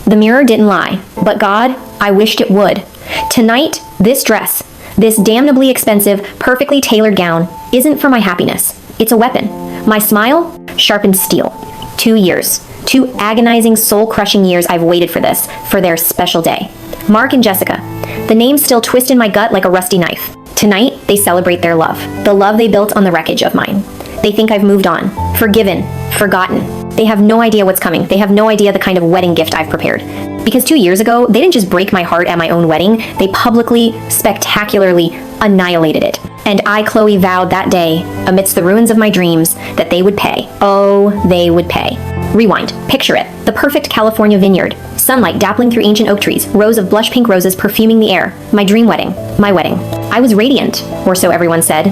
The mirror didn't lie, but God, I wished it would. Tonight, this dress, this damnably expensive, perfectly tailored gown, isn't for my happiness. It's a weapon. My smile, sharpened steel. 2 years. 2 agonizing, soul-crushing years I've waited for this, for their special day. Mark and Jessica. The names still twist in my gut like a rusty knife. Tonight, they celebrate their love. The love they built on the wreckage of mine. They think I've moved on, forgiven, forgotten. They have no idea what's coming. They have no idea the kind of wedding gift I've prepared. Because 2 years ago, they didn't just break my heart at my own wedding, they publicly, spectacularly annihilated it. And I, Chloe, vowed that day, amidst the ruins of my dreams, that they would pay. Oh, they would pay. Rewind. Picture it. The perfect California vineyard. Sunlight dappling through ancient oak trees. Rows of blush pink roses perfuming the air. My dream wedding. My wedding. I was radiant, or so everyone said.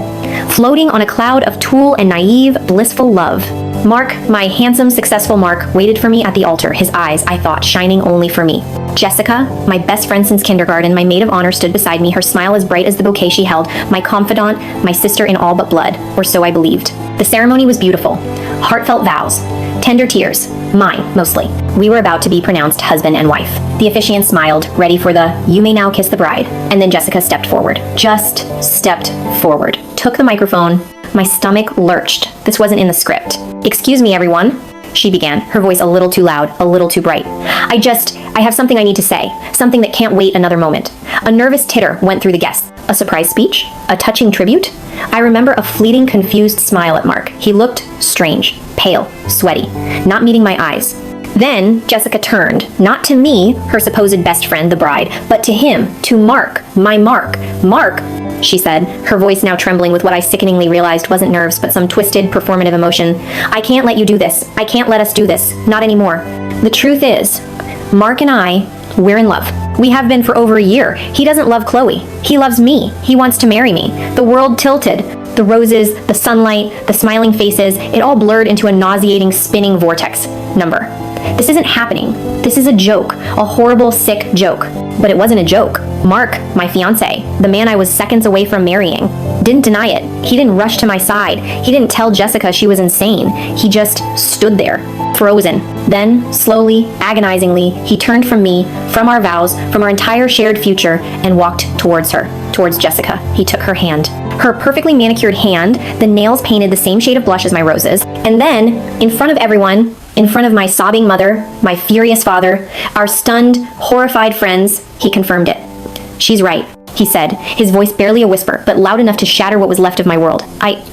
Floating on a cloud of tulle and naive, blissful love. Mark, my handsome, successful Mark, waited for me at the altar, his eyes, I thought, shining only for me. Jessica, my best friend since kindergarten, my maid of honor, stood beside me, her smile as bright as the bouquet she held, my confidant, my sister in all but blood, or so I believed. The ceremony was beautiful. Heartfelt vows. Tender tears. Mine, mostly. We were about to be pronounced husband and wife. The officiant smiled, ready for the, "You may now kiss the bride." And then Jessica stepped forward. Just stepped forward. Took the microphone. My stomach lurched. This wasn't in the script. "Excuse me, everyone," she began, her voice a little too loud, a little too bright. I have something I need to say, something that can't wait another moment." A nervous titter went through the guests. A surprise speech? A touching tribute? I remember a fleeting, confused smile at Mark. He looked strange, pale, sweaty, not meeting my eyes. Then Jessica turned, not to me, her supposed best friend, the bride, but to him, to Mark, my Mark. "Mark," she said, her voice now trembling with what I sickeningly realized wasn't nerves but some twisted, performative emotion. "I can't let you do this. I can't let us do this. Not anymore. The truth is, Mark and I, we're in love. We have been for over a year. He doesn't love Chloe. He loves me. He wants to marry me." The world tilted. The roses, the sunlight, the smiling faces, it all blurred into a nauseating, spinning vortex. Number. This isn't happening. This is a joke. A horrible, sick joke. But it wasn't a joke. Mark, my fiancé, the man I was seconds away from marrying, didn't deny it. He didn't rush to my side. He didn't tell Jessica she was insane. He just stood there, frozen. Then, slowly, agonizingly, he turned from me, from our vows, from our entire shared future, and walked towards her, towards Jessica. He took her hand. Her perfectly manicured hand, the nails painted the same shade of blush as my roses, and then, in front of everyone, in front of my sobbing mother, my furious father, our stunned, horrified friends, he confirmed it. "She's right," he said, his voice barely a whisper, but loud enough to shatter what was left of my world.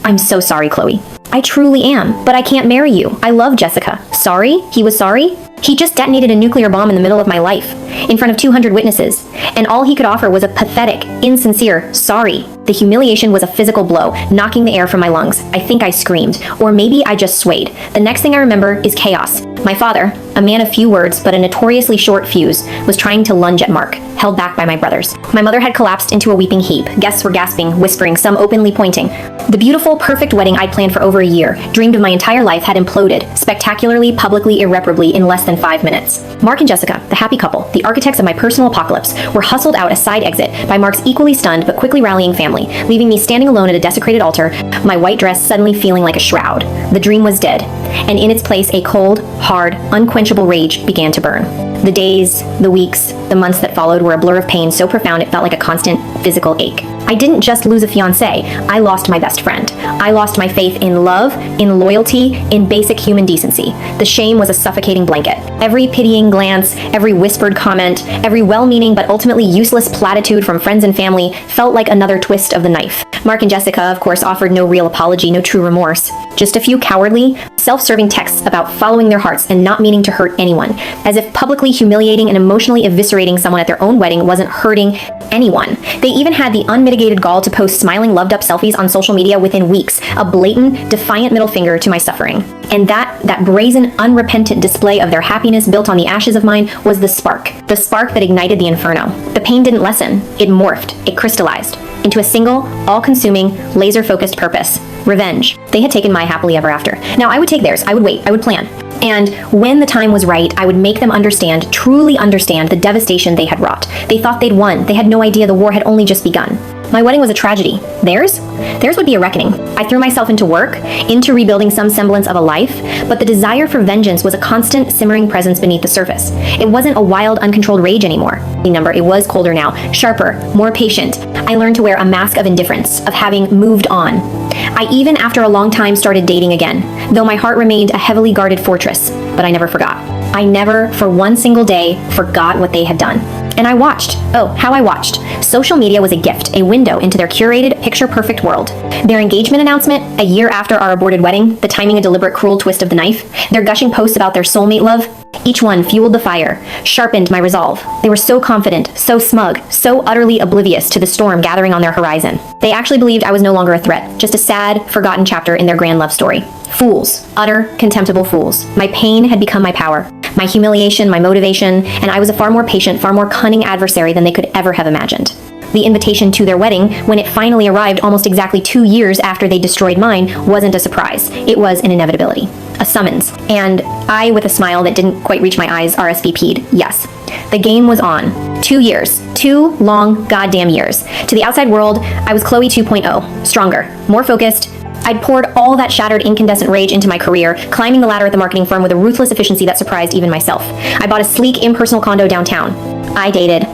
I'm so sorry, Chloe. I truly am, but I can't marry you. I love Jessica." Sorry? He was sorry? He just detonated a nuclear bomb in the middle of my life, in front of 200 witnesses, and all he could offer was a pathetic, insincere sorry. The humiliation was a physical blow, knocking the air from my lungs. I think I screamed, or maybe I just swayed. The next thing I remember is chaos. My father, a man of few words but a notoriously short fuse, was trying to lunge at Mark, held back by my brothers. My mother had collapsed into a weeping heap. Guests were gasping, whispering, some openly pointing. The beautiful, perfect wedding I'd planned for over a year, dreamed of my entire life, had imploded, spectacularly, publicly, irreparably, in less than 5 minutes. Mark and Jessica, the happy couple, the architects of my personal apocalypse, were hustled out a side exit by Mark's equally stunned but quickly rallying family, leaving me standing alone at a desecrated altar, my white dress suddenly feeling like a shroud. The dream was dead, and in its place a cold, hard, unquenchable rage began to burn. The days, the weeks, the months that followed were a blur of pain so profound it felt like a constant physical ache. I didn't just lose a fiancé, I lost my best friend. I lost my faith in love, in loyalty, in basic human decency. The shame was a suffocating blanket. Every pitying glance, every whispered comment, every well-meaning but ultimately useless platitude from friends and family felt like another twist of the knife. Mark and Jessica, of course, offered no real apology, no true remorse. Just a few cowardly, self-serving texts about following their hearts and not meaning to hurt anyone, as if publicly humiliating and emotionally eviscerating someone at their own wedding wasn't hurting anyone. They even had the unmitigated gall to post smiling, loved-up selfies on social media within weeks, a blatant, defiant middle finger to my suffering. And that brazen, unrepentant display of their happiness built on the ashes of mine was the spark that ignited the inferno. The pain didn't lessen, it morphed, it crystallized into a single, all-consuming, laser-focused purpose. Revenge. They had taken my happily ever after. Now I would take theirs, I would wait, I would plan. And when the time was right, I would make them understand, truly understand, the devastation they had wrought. They thought they'd won. They had no idea the war had only just begun. My wedding was a tragedy. Theirs? Theirs would be a reckoning. I threw myself into work, into rebuilding some semblance of a life, but the desire for vengeance was a constant, simmering presence beneath the surface. It wasn't a wild, uncontrolled rage anymore. It was colder now, sharper, more patient. I learned to wear a mask of indifference, of having moved on. I even, after a long time, started dating again, though my heart remained a heavily guarded fortress, but I never forgot. I never, for one single day, forgot what they had done. And I watched. Oh, how I watched. Social media was a gift, a window into their curated, picture-perfect world. Their engagement announcement, a year after our aborted wedding, the timing a deliberate cruel twist of the knife, their gushing posts about their soulmate love, each one fueled the fire, sharpened my resolve. They were so confident, so smug, so utterly oblivious to the storm gathering on their horizon. They actually believed I was no longer a threat, just a sad, forgotten chapter in their grand love story. Fools. Utter, contemptible fools. My pain had become my power, my humiliation, my motivation, and I was a far more patient, far more cunning adversary than they could ever have imagined. The invitation to their wedding, when it finally arrived almost exactly 2 years after they destroyed mine, wasn't a surprise. It was an inevitability, a summons. And I, with a smile that didn't quite reach my eyes, RSVP'd, yes. The game was on. 2 years. 2 long goddamn years. To the outside world, I was Chloe 2.0. Stronger, more focused. I'd poured all that shattered incandescent rage into my career, climbing the ladder at the marketing firm with a ruthless efficiency that surprised even myself. I bought a sleek, impersonal condo downtown. I dated.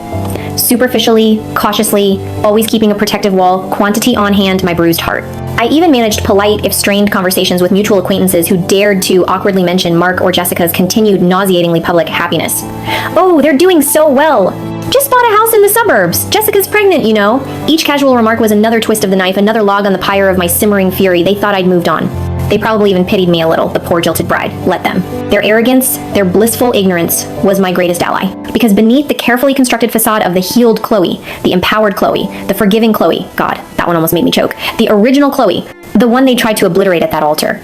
Superficially, cautiously, always keeping a protective wall, quantity on hand, my bruised heart. I even managed polite, if strained, conversations with mutual acquaintances who dared to awkwardly mention Mark or Jessica's continued nauseatingly public happiness. Oh, they're doing so well! Just bought a house in the suburbs. Jessica's pregnant, you know. Each casual remark was another twist of the knife, another log on the pyre of my simmering fury. They thought I'd moved on. They probably even pitied me a little, the poor jilted bride. Let them. Their arrogance, their blissful ignorance was my greatest ally. Because beneath the carefully constructed facade of the healed Chloe, the empowered Chloe, the forgiving Chloe, God, that one almost made me choke, the original Chloe, the one they tried to obliterate at that altar,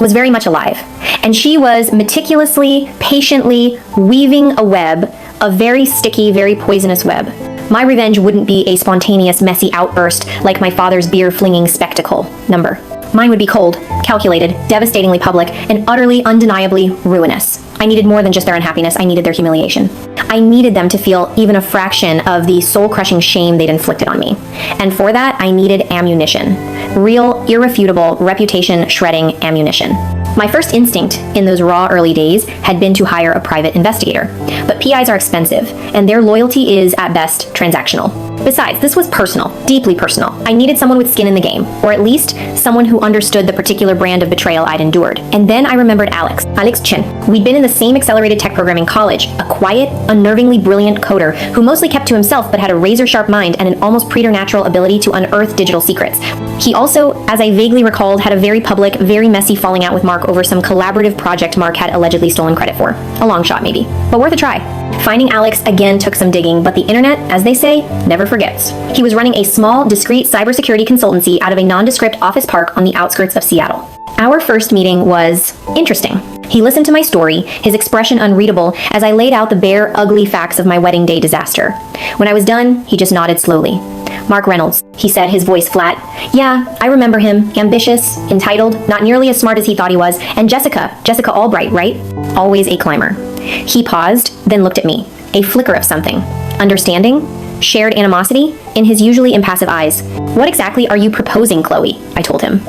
was very much alive. And she was meticulously, patiently weaving a web, a very sticky, very poisonous web. My revenge wouldn't be a spontaneous, messy outburst like my father's beer-flinging spectacle number. Mine would be cold, calculated, devastatingly public, and utterly, undeniably ruinous. I needed more than just their unhappiness, I needed their humiliation. I needed them to feel even a fraction of the soul-crushing shame they'd inflicted on me. And for that, I needed ammunition. Real, irrefutable, reputation-shredding ammunition. My first instinct in those raw early days had been to hire a private investigator. But PIs are expensive, and their loyalty is, at best, transactional. Besides, this was personal, deeply personal. I needed someone with skin in the game, or at least someone who understood the particular brand of betrayal I'd endured. And then I remembered Alex Chen. We'd been in the same accelerated tech program in college, a quiet, unnervingly brilliant coder who mostly kept to himself but had a razor-sharp mind and an almost preternatural ability to unearth digital secrets. He also, as I vaguely recalled, had a very public, very messy falling out with Mark over some collaborative project Mark had allegedly stolen credit for. A long shot, maybe, but worth a try. Finding Alex again took some digging, but the internet, as they say, never forgets. He was running a small, discreet cybersecurity consultancy out of a nondescript office park on the outskirts of Seattle. Our first meeting was interesting. He listened to my story, his expression unreadable, as I laid out the bare, ugly facts of my wedding day disaster. When I was done, he just nodded slowly. Mark Reynolds, he said, his voice flat. Yeah, I remember him. Ambitious, entitled, not nearly as smart as he thought he was. And Jessica Albright, right? Always a climber. He paused, then looked at me. A flicker of something. Understanding? Shared animosity in his usually impassive eyes. What exactly are you proposing, Chloe? I told him.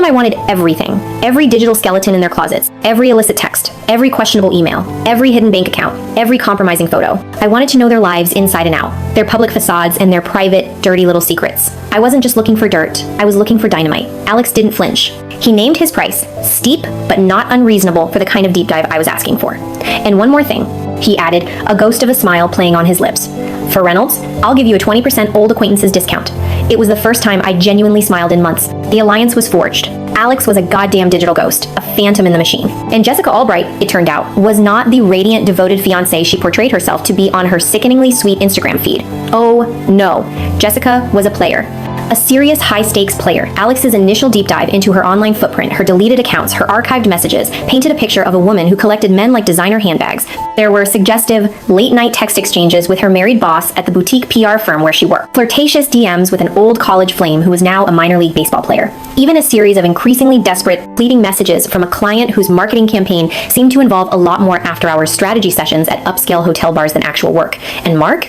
I wanted everything. Every digital skeleton in their closets. Every illicit text. Every questionable email. Every hidden bank account. Every compromising photo. I wanted to know their lives inside and out. Their public facades and their private, dirty little secrets. I wasn't just looking for dirt. I was looking for dynamite. Alex didn't flinch. He named his price. Steep, but not unreasonable for the kind of deep dive I was asking for. And one more thing, he added, a ghost of a smile playing on his lips. For Reynolds, I'll give you a 20% old acquaintances discount. It was the first time I genuinely smiled in months. The alliance was forged. Alex was a goddamn digital ghost, a phantom in the machine. And Jessica Albright, it turned out, was not the radiant, devoted fiancée she portrayed herself to be on her sickeningly sweet Instagram feed. Oh no, Jessica was a player. A serious high-stakes player, Alex's initial deep dive into her online footprint, her deleted accounts, her archived messages, painted a picture of a woman who collected men like designer handbags. There were suggestive, late-night text exchanges with her married boss at the boutique PR firm where she worked, flirtatious DMs with an old college flame who was now a minor league baseball player, even a series of increasingly desperate, pleading messages from a client whose marketing campaign seemed to involve a lot more after-hours strategy sessions at upscale hotel bars than actual work. And Mark,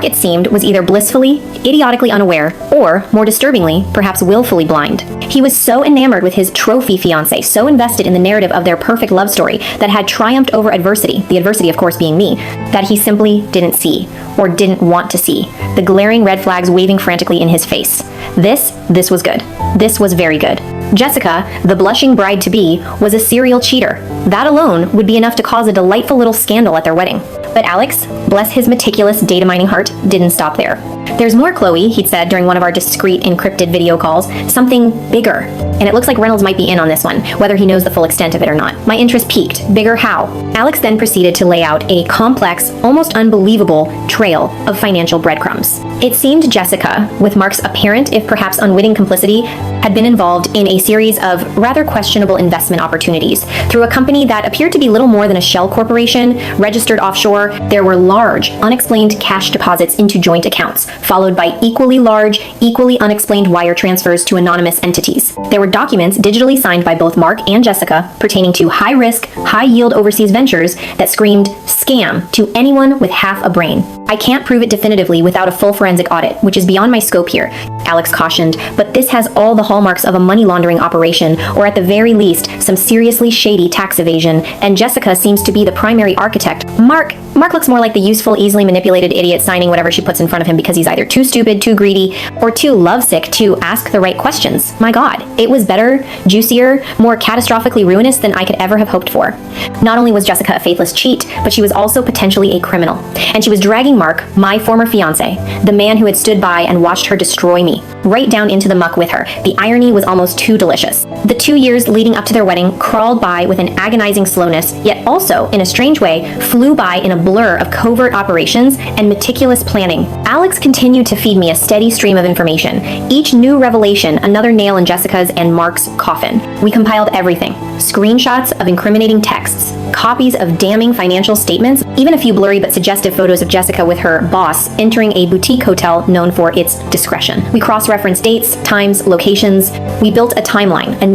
it seemed, was either blissfully, idiotically unaware, or, more disturbingly, perhaps willfully blind. He was so enamored with his trophy fiancé, so invested in the narrative of their perfect love story that had triumphed over adversity, the adversity of course being me, that he simply didn't see, or didn't want to see, the glaring red flags waving frantically in his face. This was good. This was very good. Jessica, the blushing bride-to-be, was a serial cheater. That alone would be enough to cause a delightful little scandal at their wedding. But Alex, bless his meticulous data-mining heart, didn't stop there. "There's more, Chloe," he'd said during one of our discreet encrypted video calls. "Something bigger." And it looks like Reynolds might be in on this one, whether he knows the full extent of it or not. My interest piqued. Bigger how? Alex then proceeded to lay out a complex, almost unbelievable trail of financial breadcrumbs. It seemed Jessica, with Mark's apparent, if perhaps unwitting complicity, had been involved in a series of rather questionable investment opportunities. Through a company that appeared to be little more than a shell corporation, registered offshore, there were large, unexplained cash deposits into joint accounts, followed by equally large, equally unexplained wire transfers to anonymous entities. There were documents digitally signed by both Mark and Jessica pertaining to high-risk, high-yield overseas ventures that screamed scam to anyone with half a brain. "I can't prove it definitively without a full forensic audit, which is beyond my scope here," Alex cautioned, "but this has all the hallmarks of a money laundering operation, or at the very least, some seriously shady tax evasion, and Jessica seems to be the primary architect. Mark looks more like the useful, easily manipulated idiot signing whatever she puts in front of him because he's either too stupid, too greedy, or too lovesick to ask the right questions." My God, it was better, juicier, more catastrophically ruinous than I could ever have hoped for. Not only was Jessica a faithless cheat, but she was also potentially a criminal. And she was dragging Mark, my former fiancé, the man who had stood by and watched her destroy me, right down into the muck with her. The irony was almost too delicious. The 2 years leading up to their wedding crawled by with an agonizing slowness, yet also, in a strange way, flew by in a blur of covert operations and meticulous planning. Alex continued to feed me a steady stream of information, each new revelation another nail in Jessica's and Mark's coffin. We compiled everything: screenshots of incriminating texts, copies of damning financial statements, even a few blurry but suggestive photos of Jessica with her boss entering a boutique hotel known for its discretion. We cross-referenced dates, times, locations. We built a timeline, a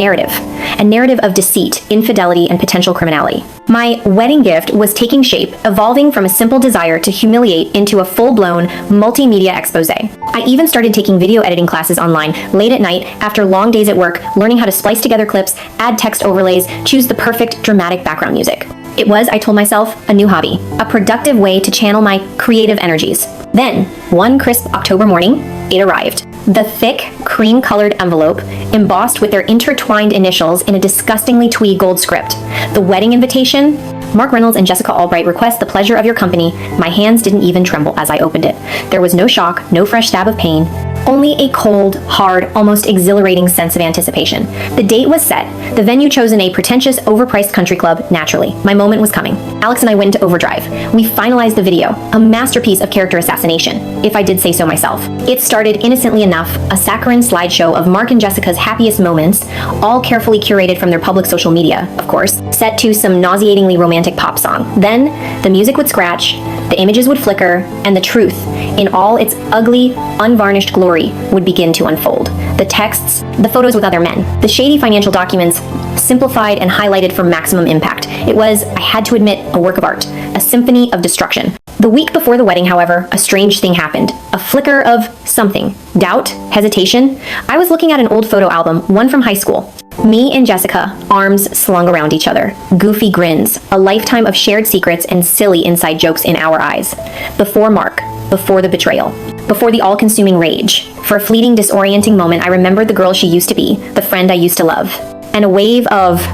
narrative of deceit, infidelity, and potential criminality. My wedding gift was taking shape, evolving from a simple desire to humiliate into a full-blown multimedia expose. I even started taking video editing classes online late at night after long days at work, learning how to splice together clips, add text overlays, choose the perfect dramatic background music. It was, I told myself, a new hobby, a productive way to channel my creative energies. Then, one crisp October morning, it arrived. The thick, cream-colored envelope, embossed with their intertwined initials in a disgustingly twee gold script. The wedding invitation: "Mark Reynolds and Jessica Albright request the pleasure of your company." My hands didn't even tremble as I opened it. There was no shock, no fresh stab of pain, only a cold, hard, almost exhilarating sense of anticipation. The date was set, the venue chosen a pretentious, overpriced country club, naturally. My moment was coming. Alex and I went into overdrive. We finalized the video, a masterpiece of character assassination, if I did say so myself. It started innocently enough, a saccharine slideshow of Mark and Jessica's happiest moments, all carefully curated from their public social media, of course, set to some nauseatingly romantic pop song. Then, the music would scratch, the images would flicker, and the truth, in all its ugly, unvarnished glory, would begin to unfold. The texts, the photos with other men, the shady financial documents, simplified and highlighted for maximum impact. It was, I had to admit, a work of art, a symphony of destruction. The week before the wedding, however, a strange thing happened. A flicker of something. Doubt, hesitation. I was looking at an old photo album, one from high school. Me and Jessica, arms slung around each other, goofy grins, a lifetime of shared secrets and silly inside jokes in our eyes. Before Mark, before the betrayal, before the all-consuming rage. For a fleeting, disorienting moment, I remembered the girl she used to be, the friend I used to love. And a wave of,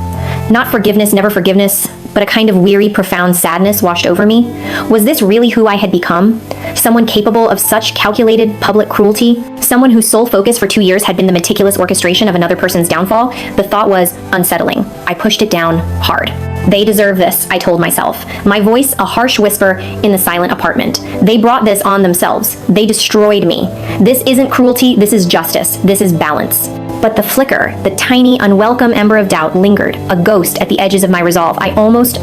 not forgiveness, never forgiveness, but a kind of weary, profound sadness washed over me. Was this really who I had become? Someone capable of such calculated public cruelty? Someone whose sole focus for 2 years had been the meticulous orchestration of another person's downfall? The thought was unsettling. I pushed it down hard. They deserve this, I told myself, my voice a harsh whisper in the silent apartment. They brought this on themselves. They destroyed me. This isn't cruelty, this is justice. This is balance. But the flicker, the tiny, unwelcome ember of doubt lingered, a ghost at the edges of my resolve. I almost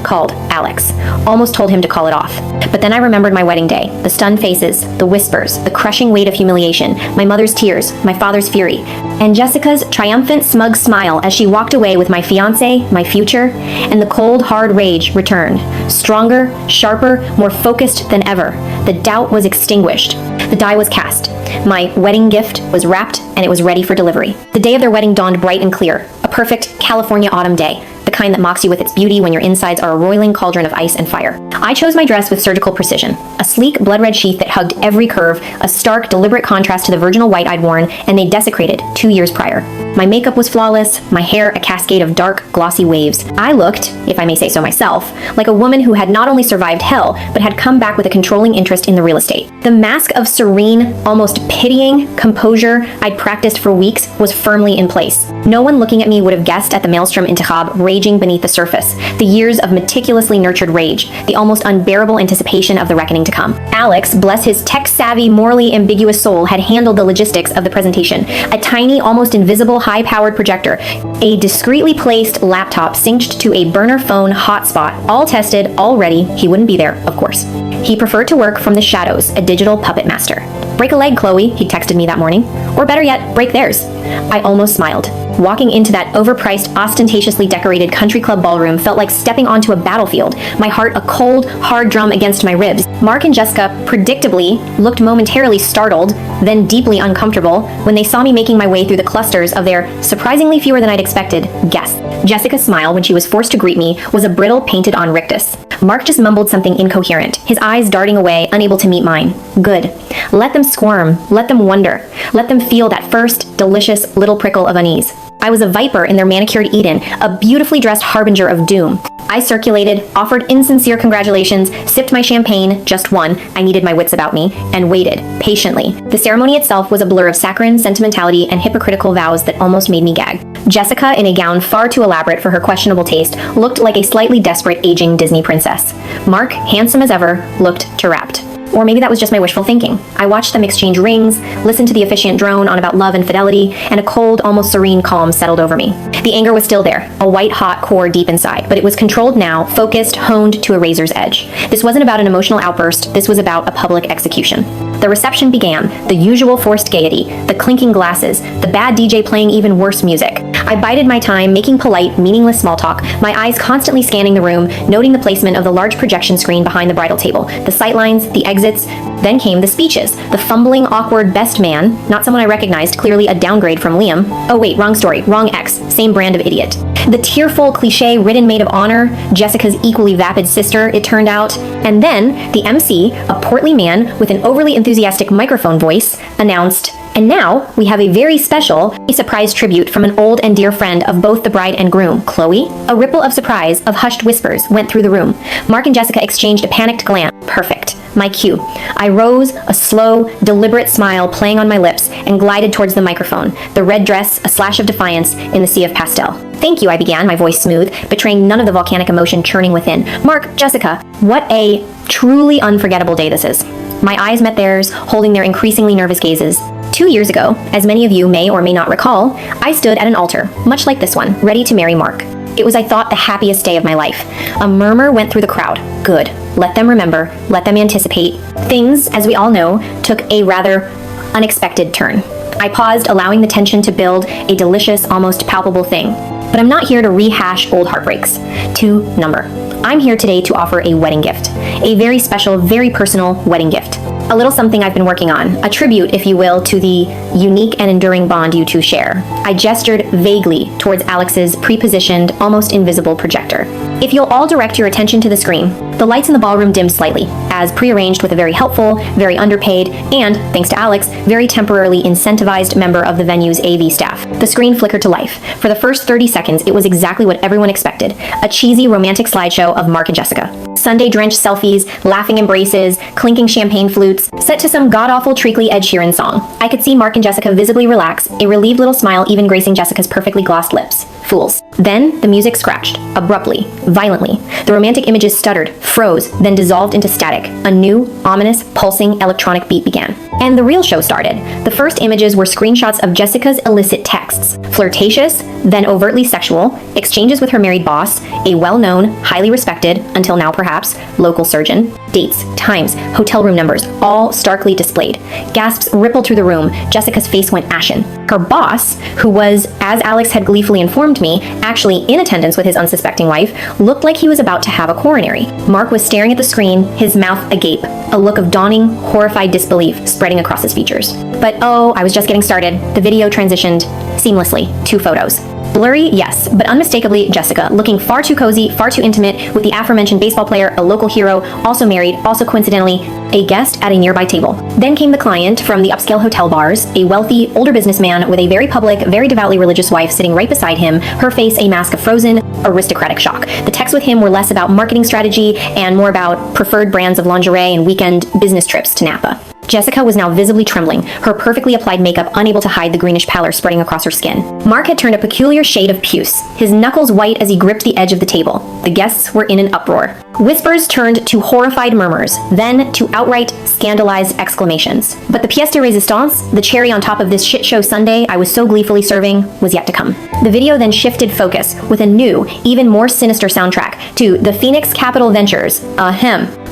called Alex. Almost told him to call it off. But then I remembered my wedding day, the stunned faces, the whispers, the crushing weight of humiliation, my mother's tears, my father's fury, and Jessica's triumphant, smug smile as she walked away with my fiancé, my future, and the cold, hard rage returned. Stronger, sharper, more focused than ever. The doubt was extinguished. The die was cast. My wedding gift was wrapped and it was ready for delivery. The day of their wedding dawned bright and clear, a perfect California autumn day, the kind that mocks you with its beauty when your insides are a roiling cauldron of ice and fire. I chose my dress with surgical precision, a sleek, blood-red sheath that hugged every curve, a stark, deliberate contrast to the virginal white I'd worn and they'd desecrated 2 years prior. My makeup was flawless, my hair a cascade of dark, glossy waves. I looked, if I may say so myself, like a woman who had not only survived hell, but had come back with a controlling interest in the real estate. The mask of serene, almost pitying composure I'd practiced for weeks was firmly in place. No one looking at me would have guessed at the maelstrom intikhab raging beneath the surface, the years of meticulously nurtured rage, the almost unbearable anticipation of the reckoning to come. Alex, bless his tech-savvy, morally ambiguous soul, had handled the logistics of the presentation. A tiny, almost invisible, high-powered projector, a discreetly placed laptop synced to a burner phone hotspot, all tested, all ready. He wouldn't be there, of course. He preferred to work from the shadows, a digital puppet master. "Break a leg, Chloe," he texted me that morning. Or better yet, break theirs. I almost smiled. Walking into that overpriced, ostentatiously decorated country club ballroom felt like stepping onto a battlefield, my heart a cold, hard drum against my ribs. Mark and Jessica, predictably, looked momentarily startled, then deeply uncomfortable, when they saw me making my way through the clusters of their, surprisingly fewer than I'd expected, guests. Jessica's smile, when she was forced to greet me, was a brittle painted-on rictus. Mark just mumbled something incoherent, his eyes darting away, unable to meet mine. Good. Let them squirm. Let them wonder. Let them feel that first, delicious little prickle of unease. I was a viper in their manicured Eden, a beautifully dressed harbinger of doom. I circulated, offered insincere congratulations, sipped my champagne, just one, I needed my wits about me, and waited, patiently. The ceremony itself was a blur of saccharine sentimentality and hypocritical vows that almost made me gag. Jessica, in a gown far too elaborate for her questionable taste, looked like a slightly desperate aging Disney princess. Mark, handsome as ever, looked too rapt. Or maybe that was just my wishful thinking. I watched them exchange rings, listened to the officiant drone on about love and fidelity, and a cold, almost serene calm settled over me. The anger was still there, a white-hot core deep inside, but it was controlled now, focused, honed to a razor's edge. This wasn't about an emotional outburst, this was about a public execution. The reception began, the usual forced gaiety, the clinking glasses, the bad DJ playing even worse music. I bided my time, making polite, meaningless small talk, my eyes constantly scanning the room, noting the placement of the large projection screen behind the bridal table, the sightlines, the exits. Then came the speeches. The fumbling, awkward best man, not someone I recognized, clearly a downgrade from Liam. Oh wait, wrong story, wrong ex, same brand of idiot. The tearful, cliche-ridden maid of honor, Jessica's equally vapid sister, it turned out. And then, the MC, a portly man with an overly enthusiastic microphone voice, announced, "And now, we have a very special, a surprise tribute from an old and dear friend of both the bride and groom, Chloe." A ripple of surprise, of hushed whispers, went through the room. Mark and Jessica exchanged a panicked glance. Perfect. My cue. I rose, a slow, deliberate smile playing on my lips, and glided towards the microphone, the red dress a slash of defiance in the sea of pastel. "Thank you," I began, my voice smooth, betraying none of the volcanic emotion churning within. "Mark, Jessica, what a truly unforgettable day this is." My eyes met theirs, holding their increasingly nervous gazes. 2 years ago, as many of you may or may not recall, I stood at an altar, much like this one, ready to marry Mark. It was, I thought, the happiest day of my life. A murmur went through the crowd. Good. Let them remember. Let them anticipate. Things, as we all know, took a rather unexpected turn. I paused, allowing the tension to build, a delicious, almost palpable thing. But I'm not here to rehash old heartbreaks. To number. I'm here today to offer a wedding gift. A very special, very personal wedding gift. A little something I've been working on, a tribute, if you will, to the unique and enduring bond you two share. I gestured vaguely towards Alex's pre-positioned, almost invisible projector. If you'll all direct your attention to the screen, the lights in the ballroom dimmed slightly, as prearranged with a very helpful, very underpaid, and, thanks to Alex, very temporarily incentivized member of the venue's AV staff. The screen flickered to life. For the first 30 seconds, it was exactly what everyone expected, a cheesy, romantic slideshow of Mark and Jessica. Sunday-drenched selfies, laughing embraces, clinking champagne flutes, set to some god-awful treacly Ed Sheeran song. I could see Mark and Jessica visibly relax, a relieved little smile even gracing Jessica's perfectly glossed lips. Fools. Then the music scratched, abruptly, violently. The romantic images stuttered, froze, then dissolved into static. A new, ominous, pulsing electronic beat began. And the real show started. The first images were screenshots of Jessica's illicit texts. Flirtatious, then overtly sexual, exchanges with her married boss, a well-known, highly respected, until now perhaps, local surgeon. Dates, times, hotel room numbers, all starkly displayed. Gasps rippled through the room. Jessica's face went ashen. Her boss, who was, as Alex had gleefully informed me, actually in attendance with his unsuspecting wife, looked like he was about to have a coronary. Mark was staring at the screen, his mouth agape, a look of dawning, horrified disbelief spreading across his features. But oh, I was just getting started. The video transitioned seamlessly to photos. Blurry, yes, but unmistakably Jessica, looking far too cozy, far too intimate with the aforementioned baseball player, a local hero, also married, also coincidentally, a guest at a nearby table. Then came the client from the upscale hotel bars, a wealthy, older businessman with a very public, very devoutly religious wife sitting right beside him, her face a mask of frozen, aristocratic shock. The texts with him were less about marketing strategy and more about preferred brands of lingerie and weekend business trips to Napa. Jessica was now visibly trembling, her perfectly applied makeup unable to hide the greenish pallor spreading across her skin. Mark had turned a peculiar shade of puce, his knuckles white as he gripped the edge of the table. The guests were in an uproar. Whispers turned to horrified murmurs, then to outright scandalized exclamations. But the pièce de résistance, the cherry on top of this shit show sundae I was so gleefully serving, was yet to come. The video then shifted focus with a new, even more sinister soundtrack to the Phoenix Capital Ventures,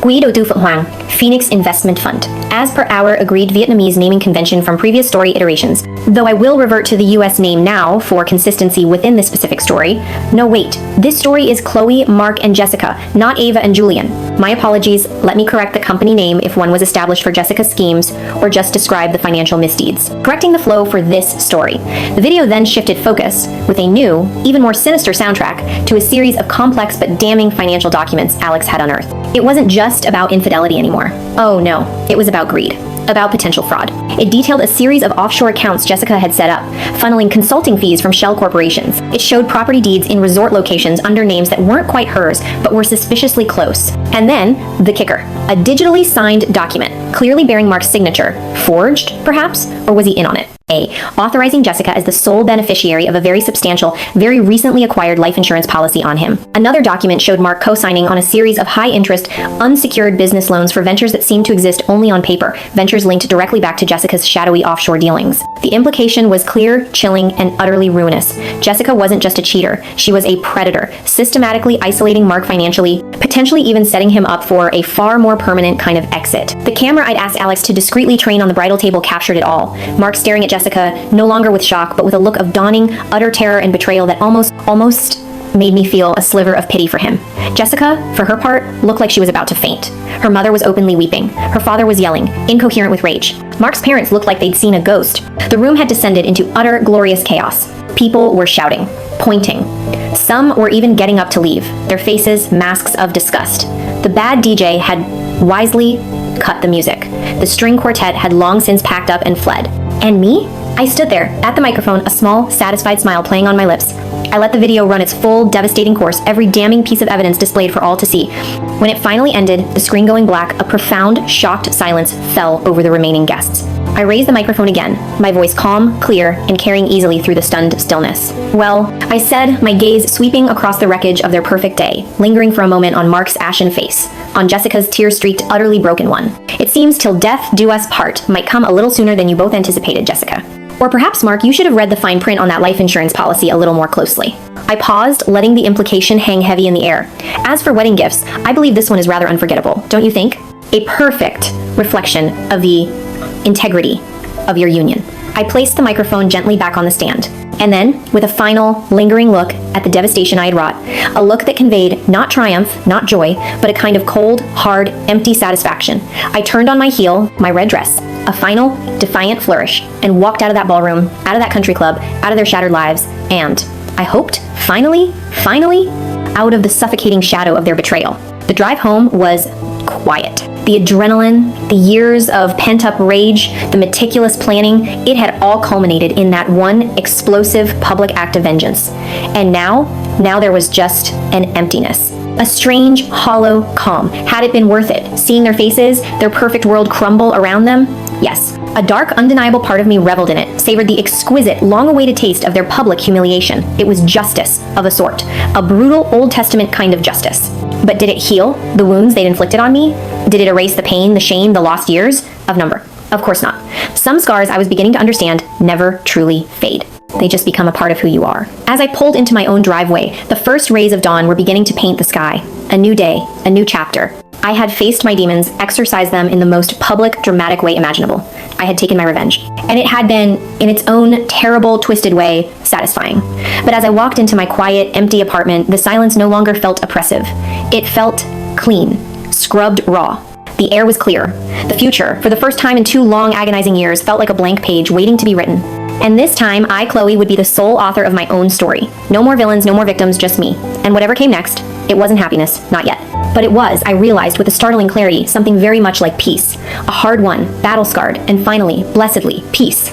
Guido Du Phat Hoang, Phoenix Investment Fund, as per our agreed Vietnamese naming convention from previous story iterations. Though I will revert to the US name now for consistency within this specific story. No, wait, this story is Chloe, Mark, and Jessica, not Ava and Julian. My apologies, let me correct the company name if one was established for Jessica's schemes or just describe the financial misdeeds. Correcting the flow for this story. The video then shifted focus with a new, even more sinister soundtrack to a series of complex but damning financial documents Alex had unearthed. It wasn't just about infidelity anymore. Oh no, it was about greed. About potential fraud. It detailed a series of offshore accounts Jessica had set up, funneling consulting fees from shell corporations. It showed property deeds in resort locations under names that weren't quite hers, but were suspiciously close. And then, the kicker. A digitally signed document, clearly bearing Mark's signature. Forged, perhaps? Or was he in on it? A. Authorizing Jessica as the sole beneficiary of a very substantial, very recently acquired life insurance policy on him. Another document showed Mark co-signing on a series of high-interest, unsecured business loans for ventures that seemed to exist only on paper, ventures linked directly back to Jessica's shadowy offshore dealings. The implication was clear, chilling, and utterly ruinous. Jessica wasn't just a cheater, she was a predator, systematically isolating Mark financially, potentially even setting him up for a far more permanent kind of exit. The camera I'd asked Alex to discreetly train on the bridal table captured it all. Mark staring at Jessica, no longer with shock, but with a look of dawning, utter terror and betrayal that almost made me feel a sliver of pity for him. Jessica, for her part, looked like she was about to faint. Her mother was openly weeping. Her father was yelling, incoherent with rage. Mark's parents looked like they'd seen a ghost. The room had descended into utter, glorious chaos. People were shouting, pointing. Some were even getting up to leave, their faces masks of disgust. The bad DJ had wisely cut the music. The string quartet had long since packed up and fled. And me? I stood there, at the microphone, a small, satisfied smile playing on my lips. I let the video run its full, devastating course, every damning piece of evidence displayed for all to see. When it finally ended, the screen going black, a profound, shocked silence fell over the remaining guests. I raised the microphone again, my voice calm, clear, and carrying easily through the stunned stillness. Well, I said, my gaze sweeping across the wreckage of their perfect day, lingering for a moment on Mark's ashen face, on Jessica's tear-streaked, utterly broken one. It seems till death do us part might come a little sooner than you both anticipated, Jessica. Or perhaps, Mark, you should have read the fine print on that life insurance policy a little more closely. I paused, letting the implication hang heavy in the air. As for wedding gifts, I believe this one is rather unforgettable, don't you think? A perfect reflection of the integrity of your union. I placed the microphone gently back on the stand, and then, with a final, lingering look at the devastation I had wrought, a look that conveyed not triumph, not joy, but a kind of cold, hard, empty satisfaction, I turned on my heel, my red dress, a final, defiant flourish, and walked out of that ballroom, out of that country club, out of their shattered lives, and, I hoped, finally, out of the suffocating shadow of their betrayal. The drive home was quiet. The adrenaline, the years of pent-up rage, the meticulous planning, it had all culminated in that one explosive public act of vengeance. And now there was just an emptiness. A strange, hollow calm. Had it been worth it? Seeing their faces, their perfect world crumble around them? Yes, a dark, undeniable part of me reveled in it, savored the exquisite, long-awaited taste of their public humiliation. It was justice, of a sort. A brutal, Old Testament kind of justice. But did it heal the wounds they'd inflicted on me? Did it erase the pain, the shame, the lost years? Of number. Of course not. Some scars, I was beginning to understand, never truly fade. They just become a part of who you are. As I pulled into my own driveway, the first rays of dawn were beginning to paint the sky. A new day, a new chapter. I had faced my demons, exorcised them in the most public, dramatic way imaginable. I had taken my revenge. And it had been, in its own terrible, twisted way, satisfying. But as I walked into my quiet, empty apartment, the silence no longer felt oppressive. It felt clean, scrubbed raw. The air was clear. The future, for the first time in 2 long, agonizing years, felt like a blank page waiting to be written. And this time, I, Chloe, would be the sole author of my own story. No more villains, no more victims, just me. And whatever came next, it wasn't happiness, not yet. But it was, I realized with a startling clarity, something very much like peace. A hard won, battle-scarred, and finally, blessedly, peace.